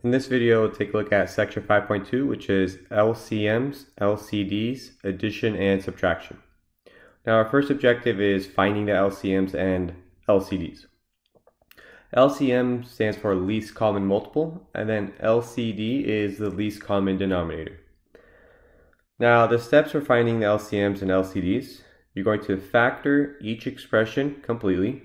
In this video, we'll take a look at section 5.2, which is LCMs, LCDs, addition and subtraction. Now, our first objective is finding the LCMs and LCDs. LCM stands for least common multiple, and then LCD is the least common denominator. Now, the steps for finding the LCMs and LCDs, you're going to factor each expression completely,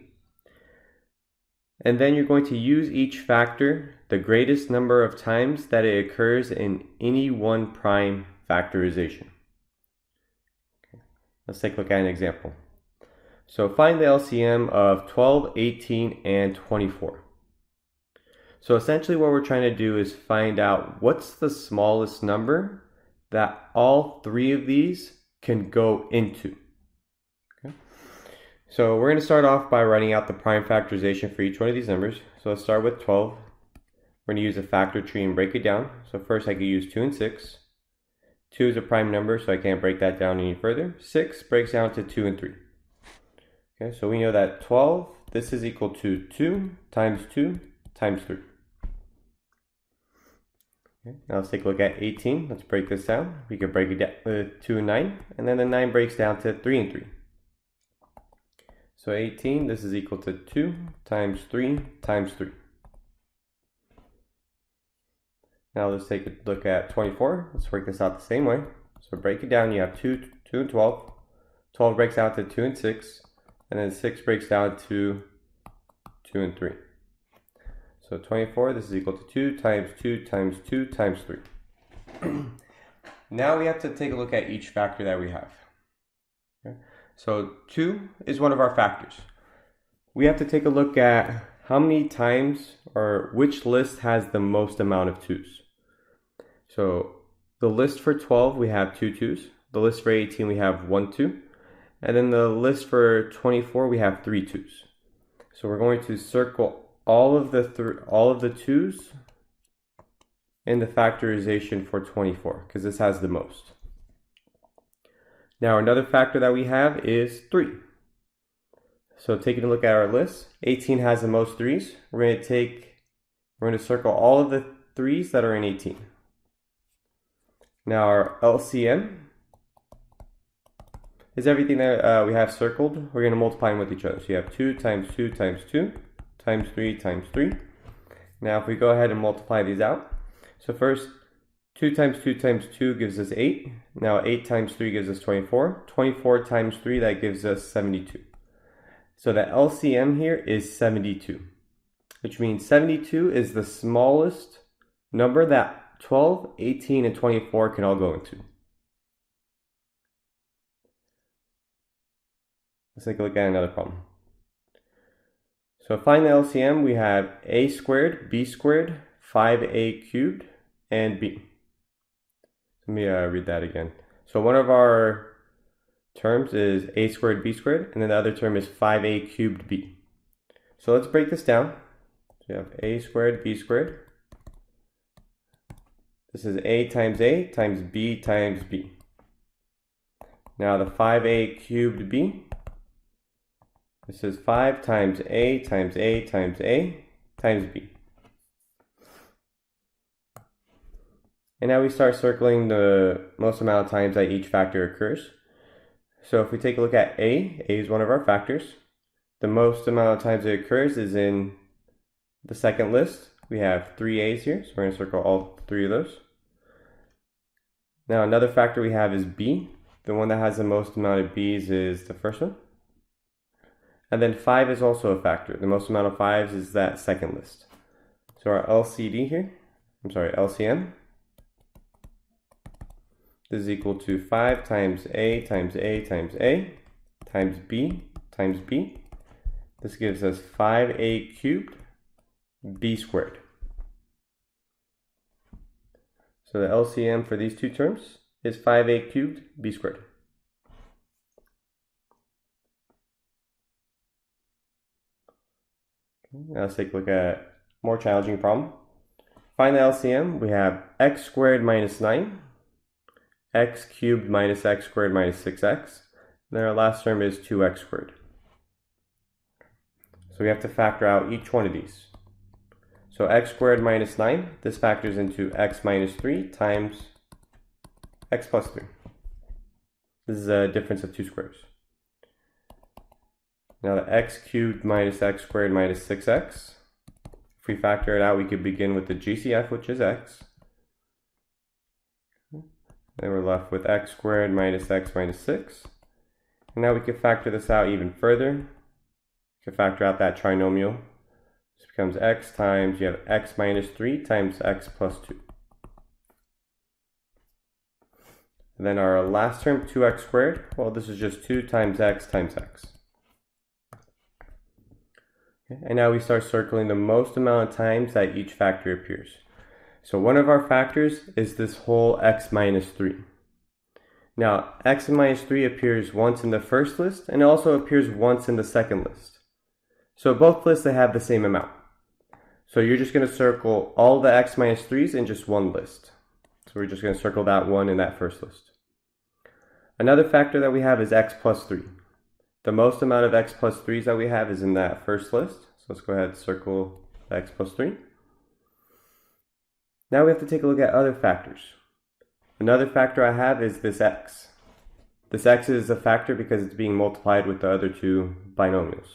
and then you're going to use each factor the greatest number of times that it occurs in any one prime factorization. Okay. Let's take a look at an example. So find the LCM of 12, 18, and 24. So essentially what we're trying to do is find out what's the smallest number that all three of these can go into. Okay. So we're going to start off by writing out the prime factorization for each one of these numbers. So let's start with 12. We're going to use a factor tree and break it down. So first I could use 2 and 6. 2 is a prime number, so I can't break that down any further. 6 breaks down to 2 and 3. Okay, so we know that 12, this is equal to 2 times 2 times 3. Okay, now let's take a look at 18. Let's break this down. We could break it down with 2 and 9, and then the 9 breaks down to 3 and 3. So 18, this is equal to 2 times 3 times 3. Now let's take a look at 24. Let's work this out the same way. So break it down, you have 2 and 12. 12 breaks out to 2 and 6. And then 6 breaks down to 2 and 3. So 24, this is equal to 2 times 2 times 2 times 3. Now we have to take a look at each factor that we have. Okay. So 2 is one of our factors. We have to take a look at how many times or which list has the most amount of 2's. So the list for 12, we have 2 2's. The list for 18, we have 1 2. And then the list for 24, we have 3 2's. So we're going to circle all of the 2's in the factorization for 24 because this has the most. Now another factor that we have is 3. So taking a look at our list, 18 has the most 3's. We're going to circle all of the 3's that are in 18. Now our LCM is everything that we have circled. We're going to multiply them with each other. So you have 2 times 2 times 2 times 3 times 3. Now if we go ahead and multiply these out. So first, 2 times 2 times 2 gives us 8. Now 8 times 3 gives us 24. 24 times 3, that gives us 72. So the LCM here is 72, which means 72 is the smallest number that 12, 18, and 24 can all go into. Let's take a look at another problem. So find the LCM, we have a squared, b squared, 5a cubed, and b. Let me read that again. So one of our terms is a squared, b squared, and then the other term is 5a cubed b. So let's break this down. So you have a squared, b squared. This is a times b times b. Now the 5a cubed b, this is 5 times a times a times a times b. And now we start circling the most amount of times that each factor occurs. So if we take a look at a is one of our factors. The most amount of times it occurs is in the second list. We have 3 a's here, so we're going to circle all 3 of those. Now another factor we have is b. The one that has the most amount of b's is the first one. And then 5 is also a factor. The most amount of 5's is that second list. So our LCM, this is equal to 5 times a times a times a times b times b. This gives us 5a cubed b squared. So the LCM for these two terms is 5a cubed b squared. Now let's take a look at a more challenging problem. Find the LCM. We have x squared minus 9, x cubed minus x squared minus 6x. Then our last term is 2x squared. So we have to factor out each one of these. So x squared minus 9, this factors into x minus 3 times x plus 3. This is a difference of 2 squares. Now the x cubed minus x squared minus 6x. If we factor it out, we could begin with the GCF, which is x. Then we're left with x squared minus x minus 6. And now we can factor this out even further. We can factor out that trinomial. This becomes x times, you have x minus 3 times x plus 2. And then our last term, 2x squared, well, this is just 2 times x times x. Okay, and now we start circling the most amount of times that each factor appears. So one of our factors is this whole x minus 3. Now, x minus 3 appears once in the first list and also appears once in the second list. So both lists, they have the same amount. So you're just going to circle all the x minus 3's in just one list. So we're just going to circle that one in that first list. Another factor that we have is x plus 3. The most amount of x plus 3's that we have is in that first list. So let's go ahead and circle the x plus 3. Now we have to take a look at other factors. Another factor I have is this x. This x is a factor because it's being multiplied with the other two binomials.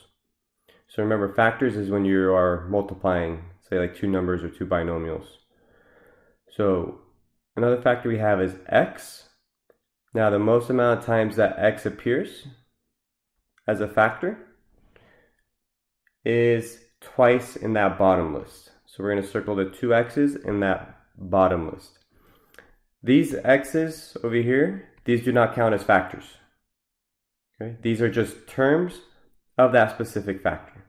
So remember, factors is when you are multiplying, say like two numbers or two binomials. So another factor we have is x. Now the most amount of times that x appears as a factor is twice in that bottom list. So we're going to circle the two x's in that bottom list. These x's over here, these do not count as factors. Okay? These are just terms of that specific factor.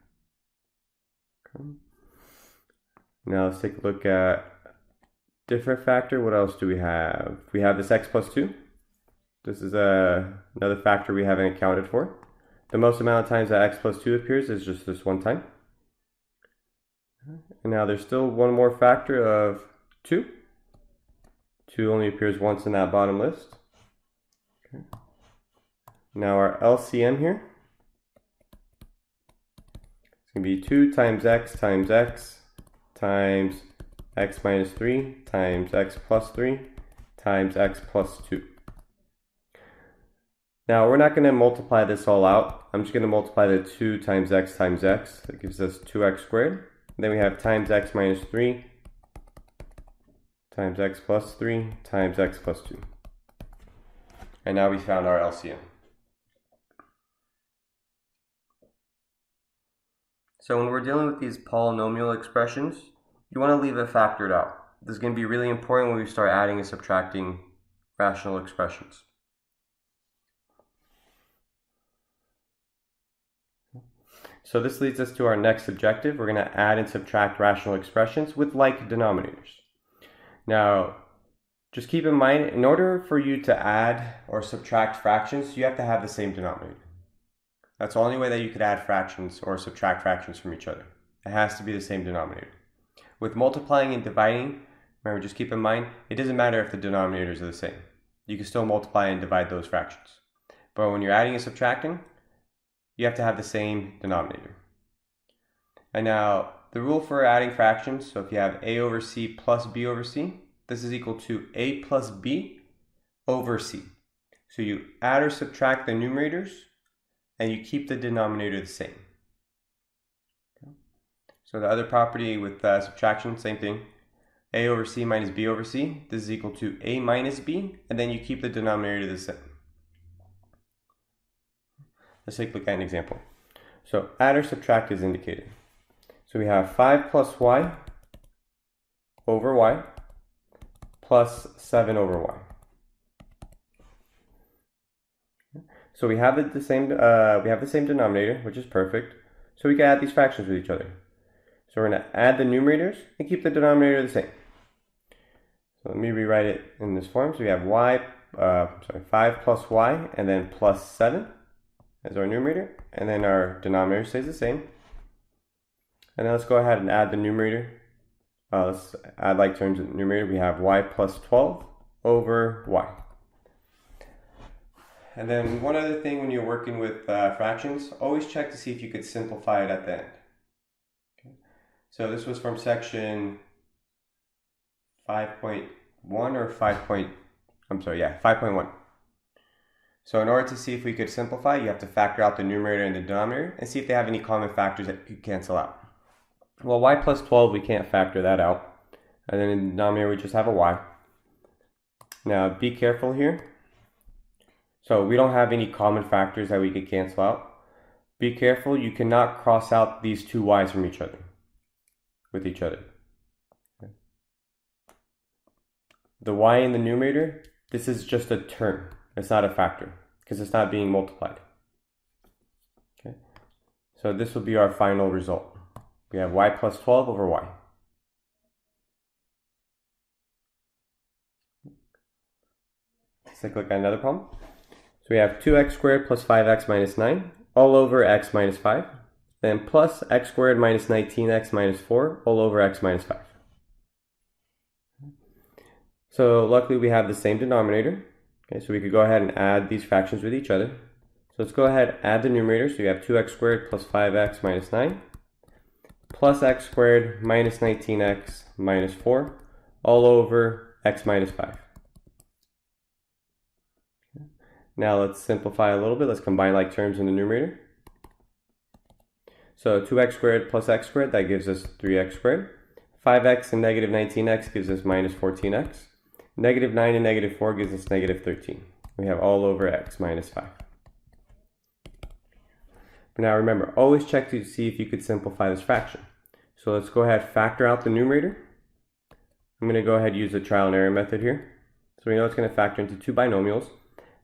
Okay. Now let's take a look at different factor. What else do we have? We have this x plus 2. This is another factor we haven't accounted for. The most amount of times that x plus 2 appears is just this one time. And now there's still one more factor of 2. 2 only appears once in that bottom list. Okay. Now our LCM here is going to be 2 times x times x minus 3 times x plus 3 times x plus 2. Now we're not going to multiply this all out. I'm just going to multiply the 2 times x times x. That gives us 2x squared. Then we have times x minus 3 times x plus 3 times x plus 2. And now we found our LCM. So when we're dealing with these polynomial expressions, you want to leave it factored out. This is going to be really important when we start adding and subtracting rational expressions. So this leads us to our next objective. We're going to add and subtract rational expressions with like denominators. Now, just keep in mind, in order for you to add or subtract fractions, you have to have the same denominator. That's the only way that you could add fractions or subtract fractions from each other. It has to be the same denominator. With multiplying and dividing, remember, just keep in mind, it doesn't matter if the denominators are the same. You can still multiply and divide those fractions. But when you're adding and subtracting, you have to have the same denominator. And now, the rule for adding fractions, so if you have a over c plus b over c, this is equal to a plus b over c. So you add or subtract the numerators, and you keep the denominator the same. Okay. So the other property with subtraction, same thing. A over c minus b over c, this is equal to a minus b, and then you keep the denominator the same. Let's take a look at an example. So add or subtract is indicated. So we have 5 plus y over y plus 7 over y. So we have the same denominator, which is perfect. So we can add these fractions with each other. So we're going to add the numerators and keep the denominator the same. So let me rewrite it in this form. So we have 5 plus y and then plus 7 as our numerator, and then our denominator stays the same. And then let's go ahead and add the numerator. Let's add like terms in the numerator. We have y plus 12 over y. And then one other thing when you're working with fractions, always check to see if you could simplify it at the end. Okay. So this was from section 5.1 or 5.1. So in order to see if we could simplify, you have to factor out the numerator and the denominator and see if they have any common factors that you cancel out. Well, y plus 12, we can't factor that out. And then in the denominator, we just have a y. Now, be careful here. So we don't have any common factors that we could cancel out. Be careful, you cannot cross out these two y's from each other, with each other. Okay. The y in the numerator, this is just a term. It's not a factor, because it's not being multiplied. Okay. So this will be our final result. We have y plus 12 over y. Let's take a look at another problem. So we have 2x squared plus 5x minus 9 all over x minus 5. Then plus x squared minus 19x minus 4 all over x minus 5. So luckily we have the same denominator. Okay, so we could go ahead and add these fractions with each other. So let's go ahead and add the numerator. So you have 2x squared plus 5x minus 9 plus x squared minus 19x minus 4 all over x minus 5. Now let's simplify a little bit. Let's combine like terms in the numerator. So 2x squared plus x squared, that gives us 3x squared. 5x and negative 19x gives us minus 14x. Negative 9 and negative 4 gives us negative 13. We have all over x minus 5. But now remember, always check to see if you could simplify this fraction. So let's go ahead and factor out the numerator. I'm going to go ahead and use the trial and error method here. So we know it's going to factor into two binomials.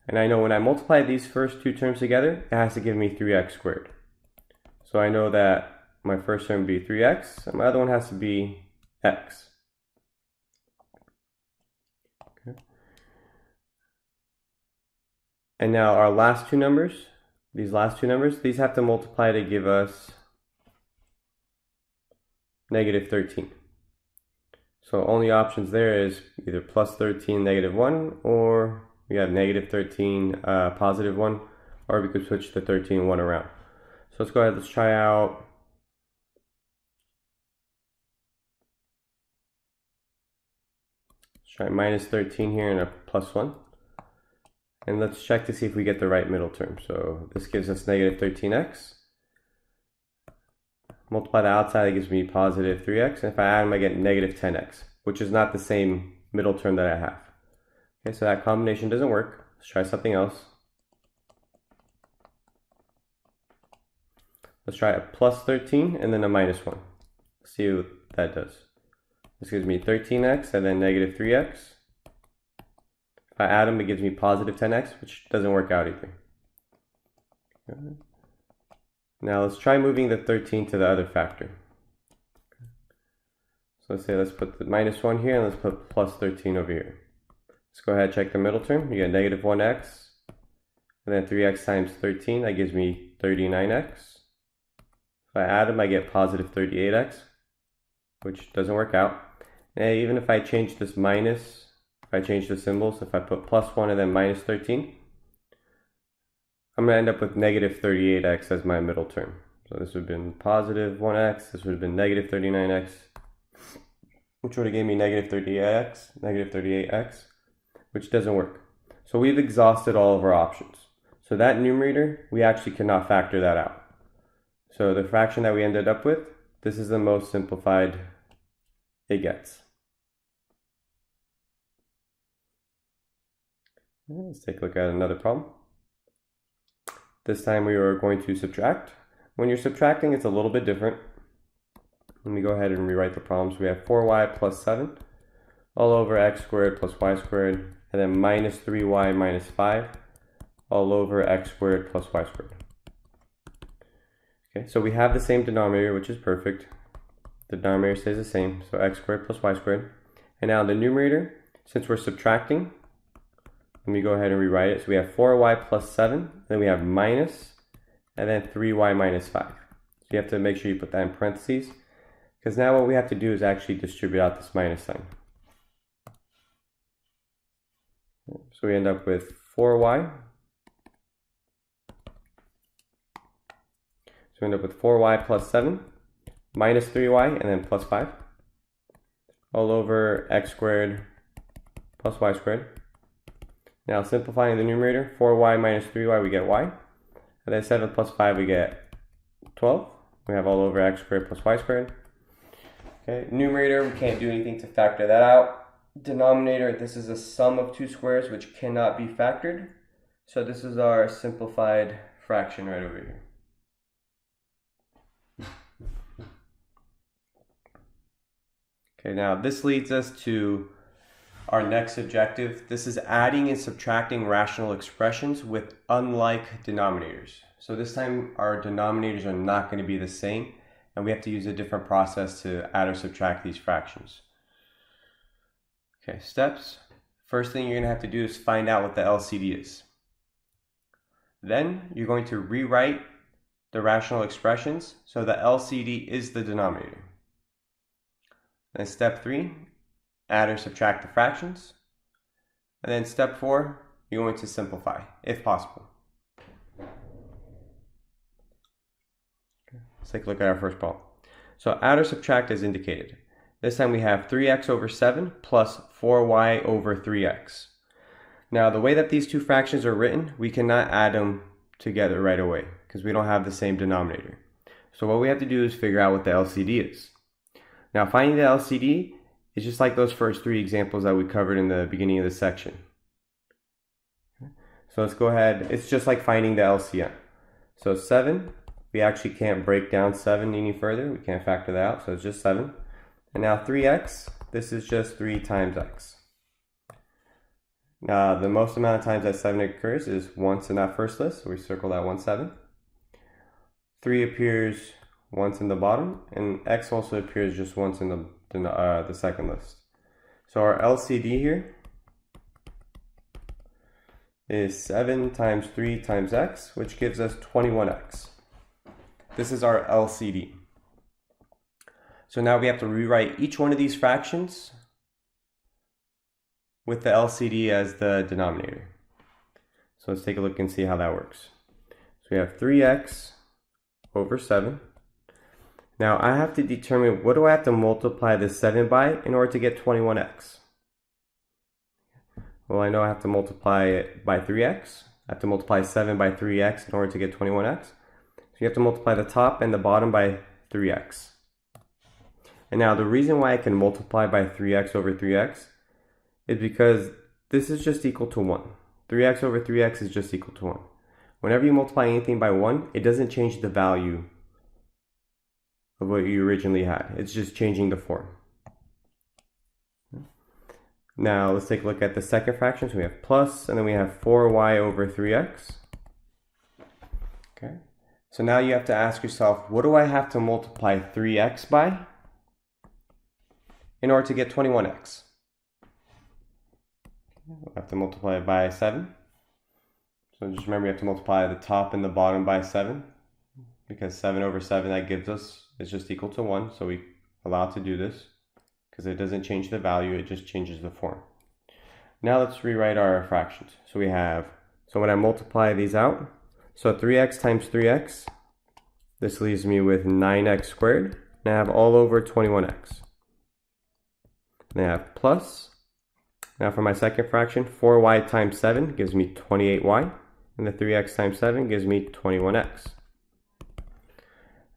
And I know when I multiply these first two terms together, it has to give me 3x squared. So I know that my first term would be 3x, and my other one has to be x. Okay. And now our last two numbers, these have to multiply to give us negative 13. So only options there is either plus 13, negative 1, or we have negative 13, positive 1, or we could switch the 13 and 1 around. So let's go ahead, let's try out minus 13 here and a plus 1. And let's check to see if we get the right middle term. So this gives us negative 13x. Multiply the outside, it gives me positive 3x. And if I add them, I get negative 10x, which is not the same middle term that I have. Okay, so that combination doesn't work. Let's try something else. Let's try a plus 13 and then a minus 1. Let's see what that does. This gives me 13x and then negative 3x. If I add them, it gives me positive 10x, which doesn't work out either. Okay. Now let's try moving the 13 to the other factor. So let's put the minus 1 here and let's put plus 13 over here. Let's go ahead and check the middle term. You get negative 1x and then 3x times 13. That gives me 39x. If I add them, I get positive 38x, which doesn't work out. And even if I change this minus, if I change the symbols, if I put plus 1 and then minus 13, I'm going to end up with negative 38x as my middle term. So this would have been positive 1x, this would have been negative 39x, which would have given me negative 38x, which doesn't work. So we've exhausted all of our options. So that numerator, we actually cannot factor that out. So the fraction that we ended up with, this is the most simplified it gets. Let's take a look at another problem. This time we are going to subtract. When you're subtracting, it's a little bit different. Let me go ahead and rewrite the problem. So we have 4y plus 7 all over x squared plus y squared, and then minus 3y minus 5 all over x squared plus y squared. Okay, so we have the same denominator, which is perfect. The denominator stays the same, so x squared plus y squared. And now the numerator, since we're subtracting, let me go ahead and rewrite it. So we have 4y plus 7, then we have minus, and then 3y minus 5. So you have to make sure you put that in parentheses, because now what we have to do is actually distribute out this minus sign. So we end up with 4y. So we end up with 4y plus 7 minus 3y and then plus 5 all over x squared plus y squared. Now simplifying the numerator, 4y minus 3y, we get y. And then 7 plus 5, we get 12. We have all over x squared plus y squared. Okay, numerator, we can't do anything to factor that out. Denominator, this is a sum of two squares which cannot be factored. So this is our simplified fraction right over here. Okay, now this leads us to our next objective. This is adding and subtracting rational expressions with unlike denominators. So this time our denominators are not going to be the same, and we have to use a different process to add or subtract these fractions. Okay, steps. First thing you're going to have to do is find out what the LCD is. Then you're going to rewrite the rational expressions so the LCD is the denominator. Then step 3, add or subtract the fractions. And then step 4, you're going to simplify, if possible. Let's take a look at our first problem. So add or subtract as indicated. This time we have 3x over 7 plus 4y over 3x. Now the way that these two fractions are written, we cannot add them together right away because we don't have the same denominator. So what we have to do is figure out what the LCD is. Now finding the LCD is just like those first three examples that we covered in the beginning of the section. So let's go ahead, it's just like finding the LCM. So 7, we actually can't break down 7 any further, we can't factor that out, so it's just 7. And now 3x, this is just 3 times x. Now the most amount of times that 7 occurs is once in that first list, so we circle that 1, 7. 3 appears once in the bottom, and x also appears just once in the second list. So our LCD here is 7 times 3 times x, which gives us 21x. This is our LCD. So now we have to rewrite each one of these fractions with the LCD as the denominator. So let's take a look and see how that works. So we have 3x over 7. Now I have to determine what do I have to multiply this 7 by in order to get 21x. Well, I know I have to multiply it by 3x. I have to multiply 7 by 3x in order to get 21x. So you have to multiply the top and the bottom by 3x. And now the reason why I can multiply by 3x over 3x is because this is just equal to 1. 3x over 3x is just equal to 1. Whenever you multiply anything by 1, it doesn't change the value of what you originally had. It's just changing the form. Now let's take a look at the second fraction. So we have plus, and then we have 4y over 3x. Okay. So now you have to ask yourself, what do I have to multiply 3x by in order to get 21x? I have to multiply it by 7. So just remember you have to multiply the top and the bottom by 7, because 7 over 7 that gives us is just equal to 1. So we allow it to do this because it doesn't change the value, it just changes the form. Now let's rewrite our fractions. So we have, so when I multiply these out, so 3x times 3x, this leaves me with 9x squared, and I have all over 21x. And I have plus. Now for my second fraction, 4y times 7 gives me 28y, and the 3x times 7 gives me 21x.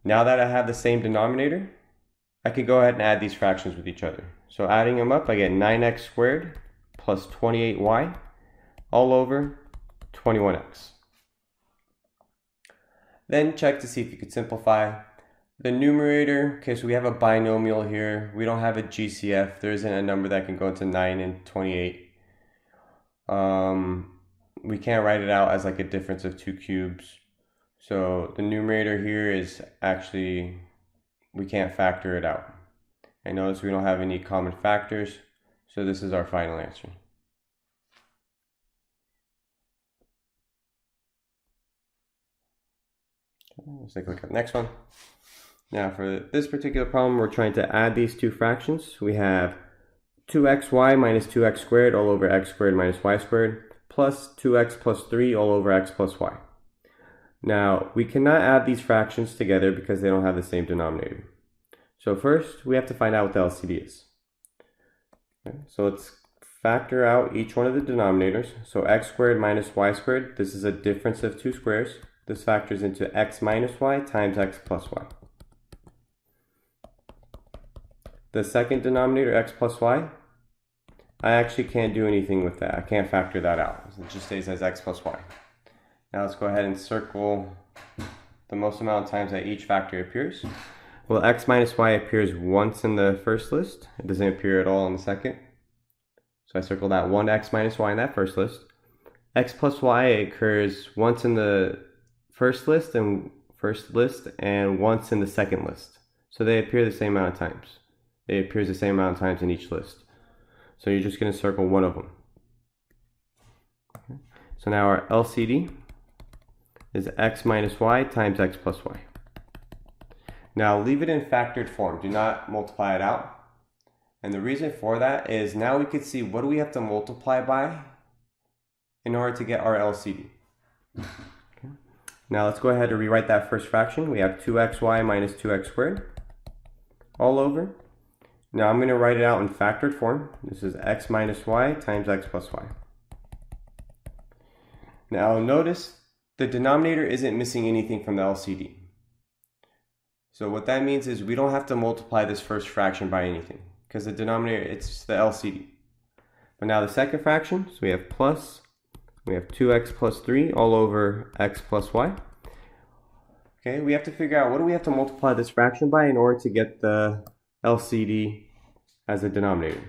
Now that I have the same denominator, I can go ahead and add these fractions with each other. So adding them up, I get 9x squared plus 28y all over 21x. Then check to see if you could simplify. The numerator, okay, so we have a binomial here. We don't have a GCF. There isn't a number that can go into 9 and 28. We can't write it out as like a difference of 2 cubes. So the numerator here is actually, we can't factor it out. And notice we don't have any common factors. So this is our final answer. Let's take a look at the next one. Now for this particular problem, we're trying to add these two fractions. We have 2xy minus 2x squared all over x squared minus y squared plus 2x plus 3 all over x plus y. Now we cannot add these fractions together because they don't have the same denominator. So first, we have to find out what the LCD is. Okay, so let's factor out each one of the denominators. So x squared minus y squared, this is a difference of two squares. This factors into x minus y times x plus y. The second denominator, x plus y, I actually can't do anything with that. I can't factor that out. It just stays as x plus y. Now let's go ahead and circle the most amount of times that each factor appears. Well, x minus y appears once in the first list. It doesn't appear at all in the second. So I circle that one x minus y in that first list. X plus y occurs once in the first list and once in the second list. So they appear the same amount of times. It appears the same amount of times in each list. So you're just going to circle one of them. Okay. So now our LCD is x minus y times x plus y. Now leave it in factored form. Do not multiply it out. And the reason for that is now we can see what do we have to multiply by in order to get our LCD. Okay. Now let's go ahead and rewrite that first fraction. We have 2xy minus 2x squared all over. Now I'm going to write it out in factored form. This is x minus y times x plus y. Now notice the denominator isn't missing anything from the LCD. So what that means is we don't have to multiply this first fraction by anything because the denominator, it's the LCD. But now the second fraction, so we have 2x plus 3 all over x plus y. Okay, we have to figure out what do we have to multiply this fraction by in order to get the LCD as a denominator.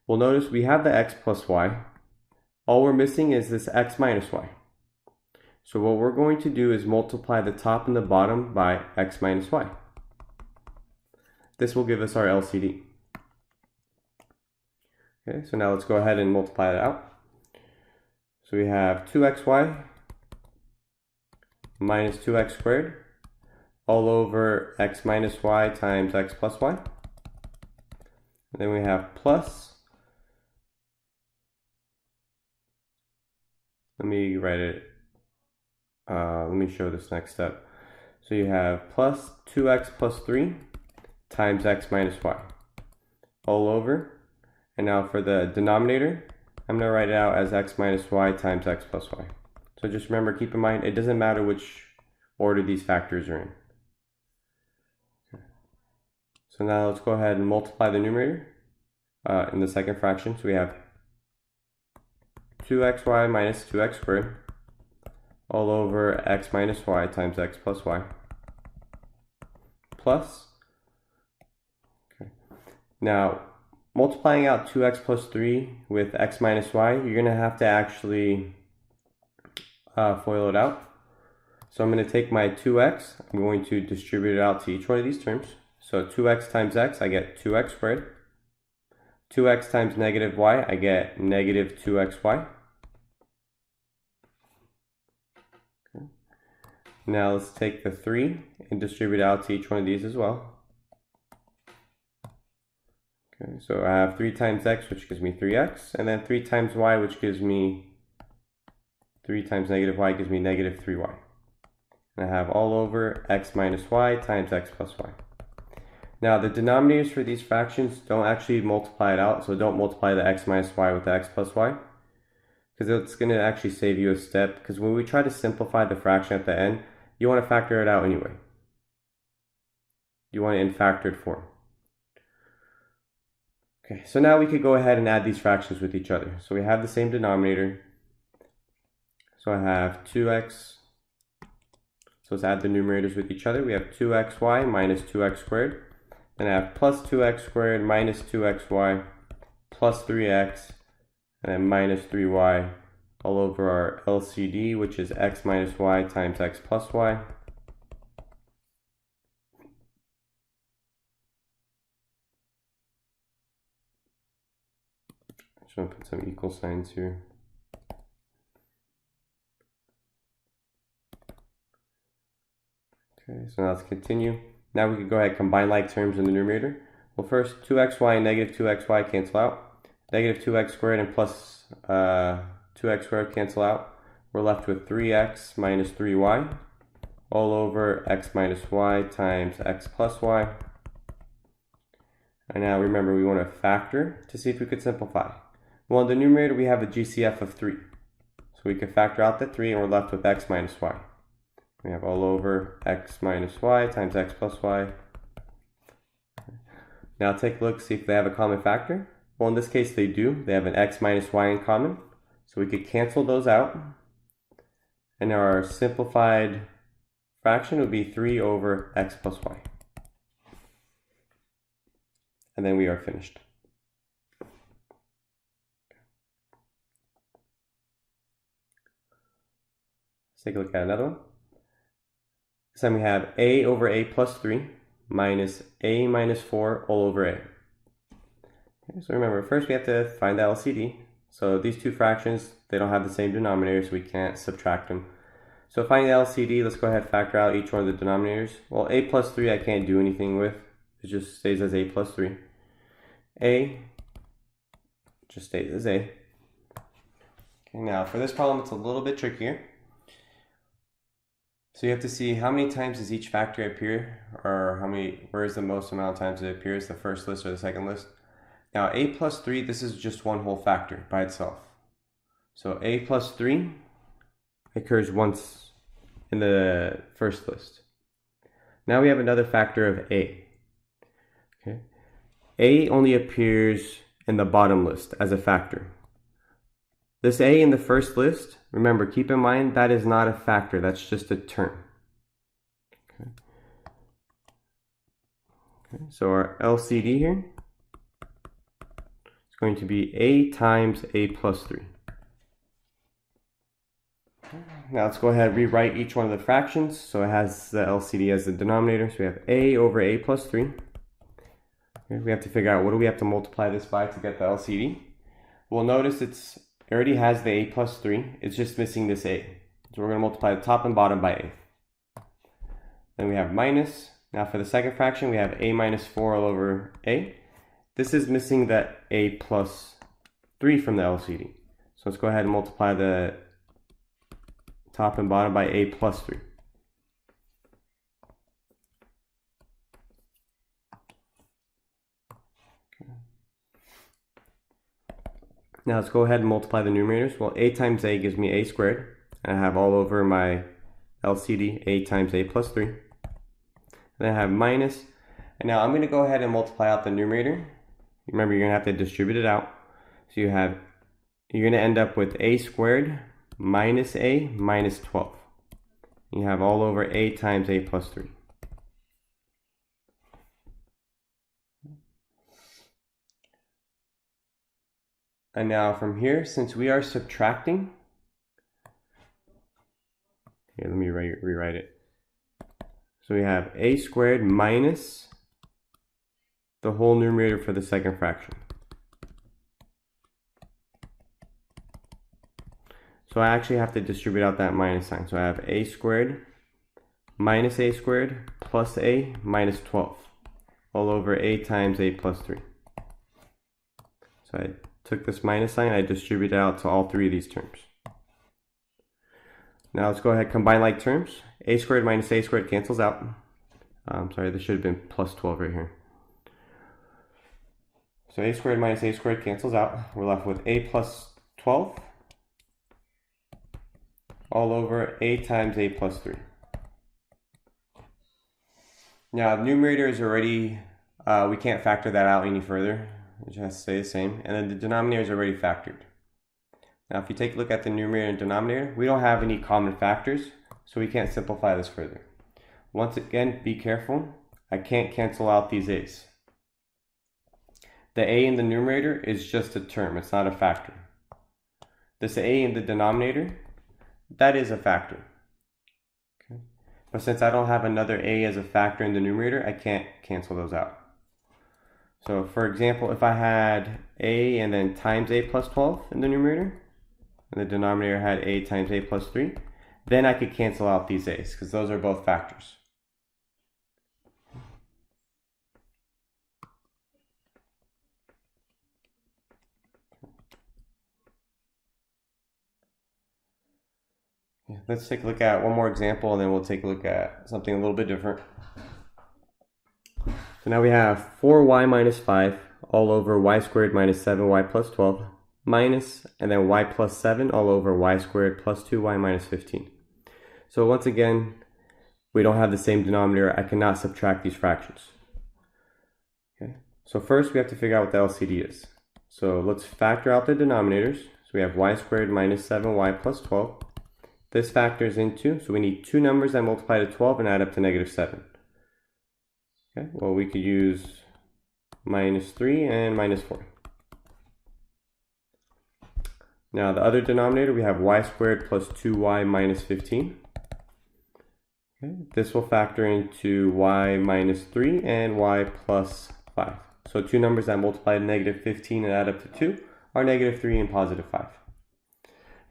Well, notice we have the x plus y. All we're missing is this x minus y. So what we're going to do is multiply the top and the bottom by x minus y. This will give us our LCD. Okay, so now let's go ahead and multiply that out. So we have 2xy minus 2x squared all over x minus y times x plus y. And then we have plus, let me write it, let me show this next step. So you have plus 2x plus 3 times x minus y all over. And now for the denominator, I'm going to write it out as x minus y times x plus y. So just remember, keep in mind, it doesn't matter which order these factors are in. So now let's go ahead and multiply the numerator in the second fraction. So we have 2xy minus 2x squared all over x minus y times x plus y plus, okay. Now multiplying out 2x plus 3 with x minus y, you're going to have to actually FOIL it out. So I'm going to take my 2x, I'm going to distribute it out to each one of these terms. So 2x times x, I get 2x squared. 2x times negative y, I get negative 2xy. Okay. Now let's take the 3 and distribute it out to each one of these as well. Okay, so I have 3 times x, which gives me 3x, and then 3 times y, which gives me 3 times negative y gives me negative 3y. And I have all over x minus y times x plus y. Now the denominators for these fractions don't actually multiply it out, so don't multiply the x minus y with the x plus y, because it's going to actually save you a step, because when we try to simplify the fraction at the end, you want to factor it out anyway. You want it in factored form. Okay, so now we could go ahead and add these fractions with each other. So we have the same denominator. So I have 2x, so let's add the numerators with each other. We have 2xy minus 2x squared. Then I have plus 2x squared minus 2xy plus 3x, and then minus 3y all over our LCD, which is x minus y times x plus y. I'm just going to put some equal signs here. Okay, so now let's continue. Now we can go ahead and combine like terms in the numerator. Well, first 2xy and negative 2xy cancel out. Negative 2x squared and plus 2x squared cancel out. We're left with 3x minus 3y all over x minus y times x plus y. And now remember, we want to factor to see if we could simplify. Well, in the numerator, we have a GCF of 3. So we can factor out the 3 and we're left with x minus y. We have all over x minus y times x plus y. Now take a look, see if they have a common factor. Well, in this case, they do. They have an x minus y in common. So we could cancel those out. And our simplified fraction would be 3 over x plus y. And then we are finished. Let's take a look at another one. This time we have a over a plus 3 minus a minus 4 all over a. Okay, so remember, first we have to find the LCD. So these two fractions, they don't have the same denominator, so we can't subtract them. So finding the LCD, let's go ahead and factor out each one of the denominators. Well, a plus 3 I can't do anything with. It just stays as a plus 3. A just stays as a. Okay, now for this problem, it's a little bit trickier. So you have to see how many times does each factor appear, or where is the most amount of times it appears, the first list or the second list. Now a plus 3, this is just one whole factor by itself. So a plus 3 occurs once in the first list. Now we have another factor of a. Okay. A only appears in the bottom list as a factor. This a in the first list, remember, keep in mind that is not a factor, that's just a term. Okay. Okay, so our LCD here is going to be a times a plus 3. Now let's go ahead and rewrite each one of the fractions. So it has the LCD as the denominator. So we have a over a plus 3. Okay, we have to figure out what do we have to multiply this by to get the LCD. Well, notice it already has the a plus 3. It's just missing this a. So we're going to multiply the top and bottom by a. Then we have minus. Now for the second fraction, we have a minus 4 all over a. This is missing that a plus 3 from the LCD. So let's go ahead and multiply the top and bottom by a plus 3. Okay. Now let's go ahead and multiply the numerators. Well, a times a gives me a squared. And I have all over my LCD a times a plus 3. Then I have minus. And now I'm going to go ahead and multiply out the numerator. Remember, you're going to have to distribute it out. So you're going to end up with a squared minus a minus 12. You have all over a times a plus 3. And now from here, since we are subtracting, here, let me rewrite it. So we have a squared minus the whole numerator for the second fraction. So I actually have to distribute out that minus sign. So I have a squared minus a squared plus a minus 12 all over a times a plus 3. So I took this minus sign, I distributed out to all three of these terms. Now let's go ahead and combine like terms. A squared minus a squared cancels out. Sorry, this should have been plus 12 right here. So a squared minus a squared cancels out. We're left with a plus 12 all over a times a plus 3. Now the numerator is already, we can't factor that out any further. It just has to stay the same. And then the denominator is already factored. Now if you take a look at the numerator and denominator, we don't have any common factors, so we can't simplify this further. Once again, be careful. I can't cancel out these a's. The a in the numerator is just a term, it's not a factor. This a in the denominator, that is a factor. Okay. But since I don't have another a as a factor in the numerator, I can't cancel those out. So for example, if I had a and then times a plus 12 in the numerator, and the denominator had a times a plus 3, then I could cancel out these a's because those are both factors. Let's take a look at one more example and then we'll take a look at something a little bit different. So now we have 4y minus 5 all over y squared minus 7y plus 12 minus, and then y plus 7 all over y squared plus 2y minus 15. So once again, we don't have the same denominator. I cannot subtract these fractions. Okay. So first we have to figure out what the LCD is. So let's factor out the denominators. So we have y squared minus 7y plus 12. This factors into, so we need two numbers that multiply to 12 and add up to negative 7. Okay, well we could use minus 3 and minus 4. Now the other denominator, we have y squared plus 2y minus 15. Okay, this will factor into y minus 3 and y plus 5. So two numbers that multiply to negative 15 and add up to 2 are negative 3 and positive 5.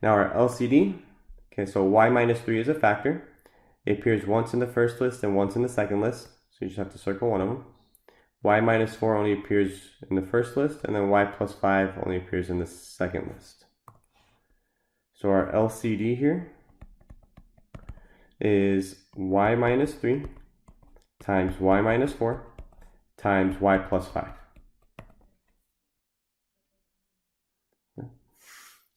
Now our LCD, okay, so y minus 3 is a factor. It appears once in the first list and once in the second list. So you just have to circle one of them. Y minus 4 only appears in the first list, and then y plus 5 only appears in the second list. So our LCD here is y minus 3 times y minus 4 times y plus 5.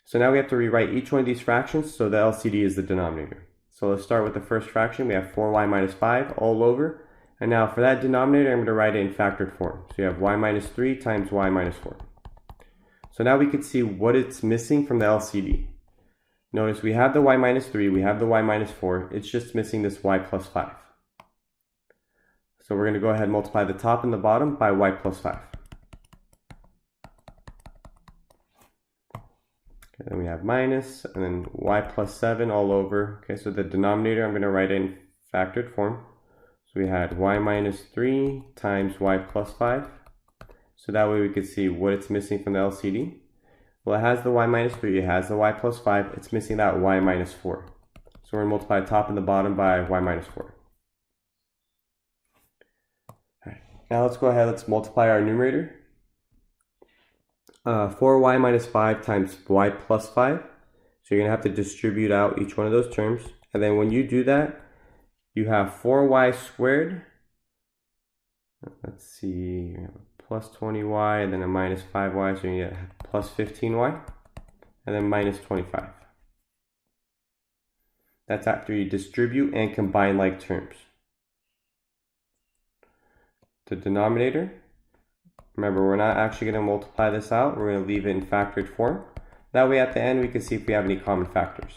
So now we have to rewrite each one of these fractions so the LCD is the denominator. So let's start with the first fraction. We have 4y minus 5 all over. And now for that denominator, I'm going to write it in factored form. So you have y minus 3 times y minus 4. So now we can see what it's missing from the LCD. Notice we have the y minus 3, we have the y minus 4. It's just missing this y plus 5. So we're going to go ahead and multiply the top and the bottom by y plus 5. Okay, then we have minus, and then y plus 7 all over. Okay, so the denominator I'm going to write it in factored form. So we had y minus 3 times y plus 5. So that way we could see what it's missing from the LCD. Well, it has the y minus 3, it has the y plus 5. It's missing that y minus 4. So we're going to multiply the top and the bottom by y minus 4. All right, now let's go ahead, let's multiply our numerator. 4y minus 5 times y plus 5. So you're going to have to distribute out each one of those terms. And then when you do that, you have 4y squared. Let's see, you have a plus 20y and then a minus 5y, so you get plus 15y, and then minus 25. That's after you distribute and combine like terms. The denominator, remember we're not actually going to multiply this out, we're going to leave it in factored form. That way at the end we can see if we have any common factors.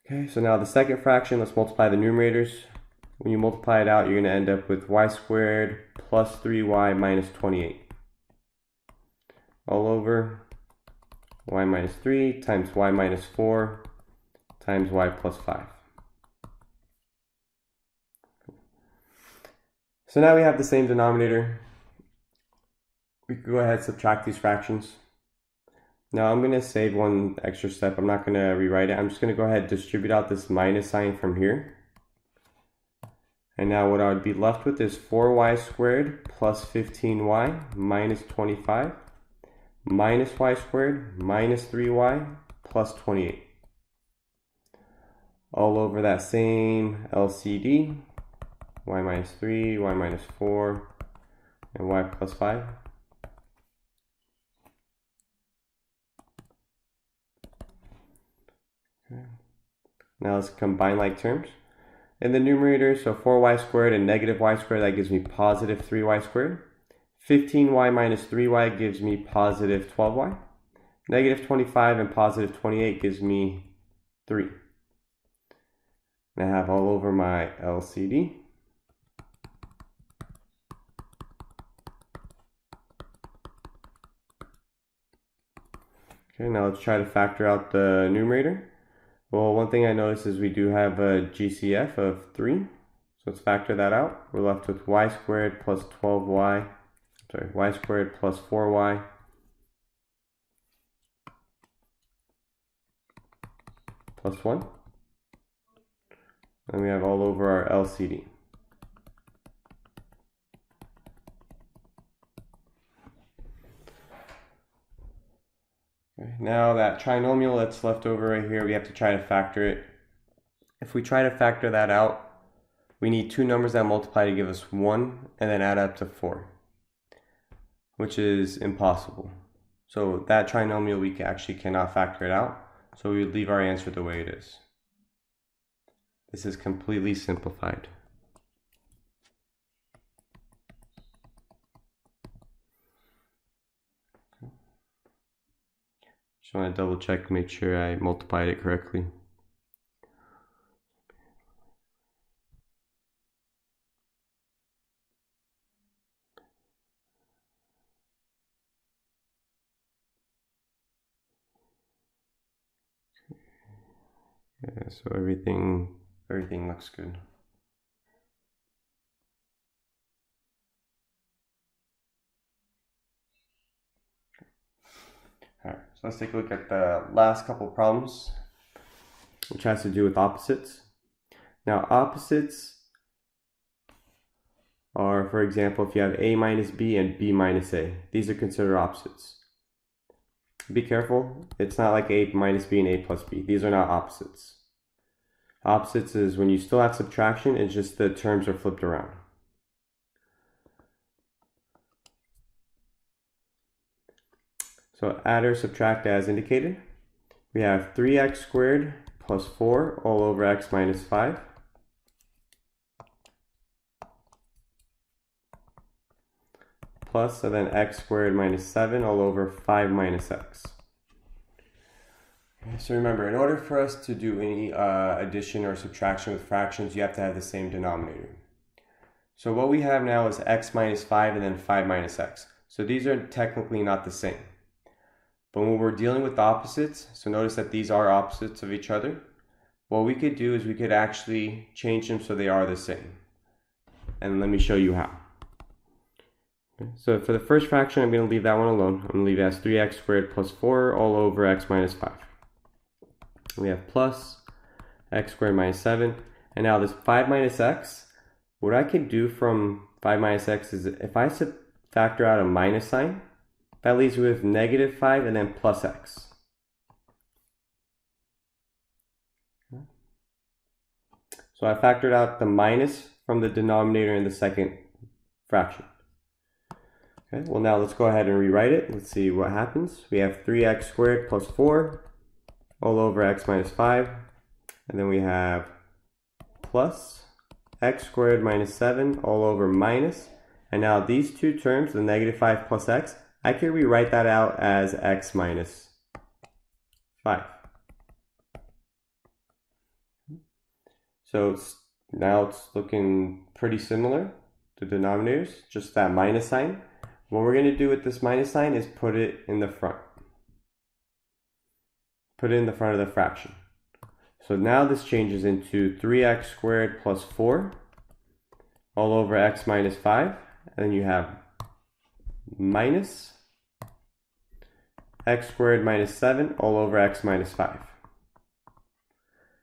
Okay, so now the second fraction, let's multiply the numerators. When you multiply it out, you're going to end up with y squared plus 3y minus 28. All over y minus 3 times y minus 4 times y plus 5. So now we have the same denominator. We can go ahead and subtract these fractions. Now I'm going to save one extra step. I'm not going to rewrite it. I'm just going to go ahead and distribute out this minus sign from here. And now what I would be left with is 4y squared plus 15y minus 25 minus y squared minus 3y plus 28. All over that same LCD, y minus 3, y minus 4, and y plus 5. Okay. Now let's combine like terms. In the numerator, so 4y squared and negative y squared, that gives me positive 3y squared. 15y minus 3y gives me positive 12y. Negative 25 and positive 28 gives me 3. And I have all over my LCD. Okay, now let's try to factor out the numerator. Well, one thing I noticed is we do have a GCF of 3. So let's factor that out. We're left with y squared plus 12y. Sorry, y squared plus 4y plus 1. And we have all over our LCD. Okay, now that trinomial that's left over right here, we have to try to factor it. If we try to factor that out, we need two numbers that multiply to give us 1 and then add up to 4, which is impossible. So that trinomial, we actually cannot factor it out. So we would leave our answer the way it is. This is completely simplified. Just want to double check, make sure I multiplied it correctly. Yeah, so everything looks good. Alright, so let's take a look at the last couple of problems, which has to do with opposites. Now, opposites are, for example, if you have A minus B and B minus A, these are considered opposites. Be careful, it's not like A minus B and A plus B. These are not opposites. Opposites is when you still have subtraction, it's just the terms are flipped around. So add or subtract as indicated. We have 3x squared plus 4 all over x minus 5. Plus, and then x squared minus 7 all over 5 minus x. So remember, in order for us to do any addition or subtraction with fractions, you have to have the same denominator. So what we have now is x minus 5 and then 5 minus x. So these are technically not the same. But when we're dealing with opposites, so notice that these are opposites of each other, what we could do is we could actually change them so they are the same. And let me show you how. Okay, so for the first fraction, I'm going to leave that one alone. I'm going to leave it as 3x squared plus 4 all over x minus 5. We have plus x squared minus 7. And now this 5 minus x, what I can do from 5 minus x is if I factor out a minus sign, that leaves me with negative 5 and then plus x. So I factored out the minus from the denominator in the second fraction. Okay, well now let's go ahead and rewrite it. Let's see what happens. We have 3x squared plus 4 all over x minus 5. And then we have plus x squared minus 7 all over minus. And now these two terms, the negative 5 plus x, I can rewrite that out as x minus 5. So now it's looking pretty similar to denominators, just that minus sign. What we're going to do with this minus sign is put it in the front. Put it in the front of the fraction. So now this changes into 3x squared plus 4 all over x minus 5. And then you have minus x squared minus 7 all over x minus 5.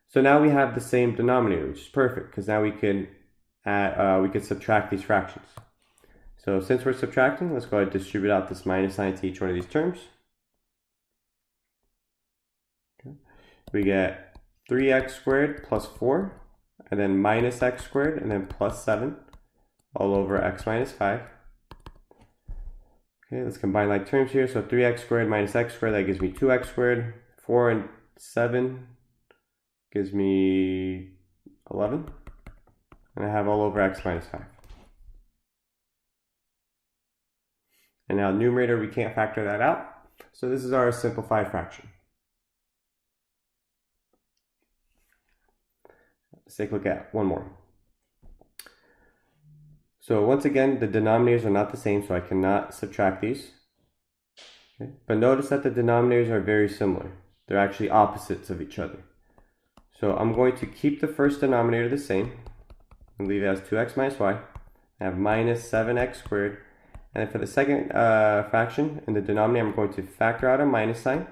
So now we have the same denominator, which is perfect because now we can subtract these fractions. So since we're subtracting, let's go ahead and distribute out this minus sign to each one of these terms. Okay. We get 3x squared plus 4 and then minus x squared and then plus 7 all over x minus 5. Okay, let's combine like terms here. So 3x squared minus x squared, that gives me 2x squared. 4 and 7 gives me 11. And I have all over x minus 5. And now numerator, we can't factor that out. So this is our simplified fraction. Let's take a look at one more. So once again, the denominators are not the same, so I cannot subtract these. Okay. But notice that the denominators are very similar. They're actually opposites of each other. So I'm going to keep the first denominator the same and leave it as 2x minus y. I have minus 7x squared. And for the second fraction, in the denominator, I'm going to factor out a minus sign.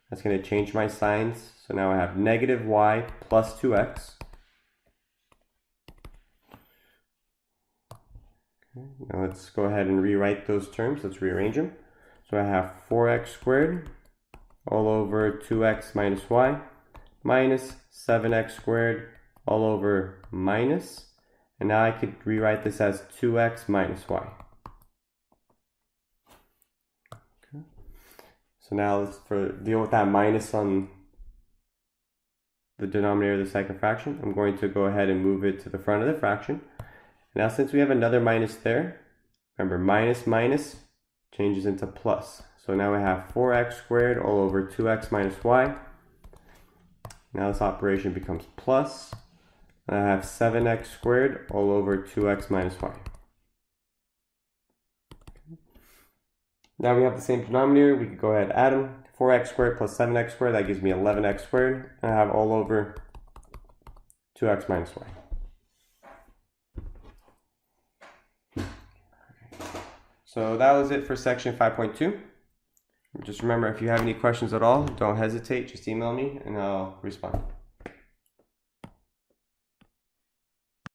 That's going to change my signs. So now I have negative y plus 2x. Now let's go ahead and rewrite those terms. Let's rearrange them. So I have 4x squared all over 2x minus y minus 7x squared all over minus. And now I could rewrite this as 2x minus y. Okay. So now let's deal with that minus on the denominator of the second fraction. I'm going to go ahead and move it to the front of the fraction. Now since we have another minus there, remember minus minus changes into plus. So now we have 4x squared all over 2x minus y. Now this operation becomes plus. And I have 7x squared all over 2x minus y. Now we have the same denominator. We could go ahead and add them. 4x squared plus 7x squared, that gives me 11x squared. And I have all over 2x minus y. So that was it for section 5.2. Just remember, if you have any questions at all, don't hesitate, just email me and I'll respond.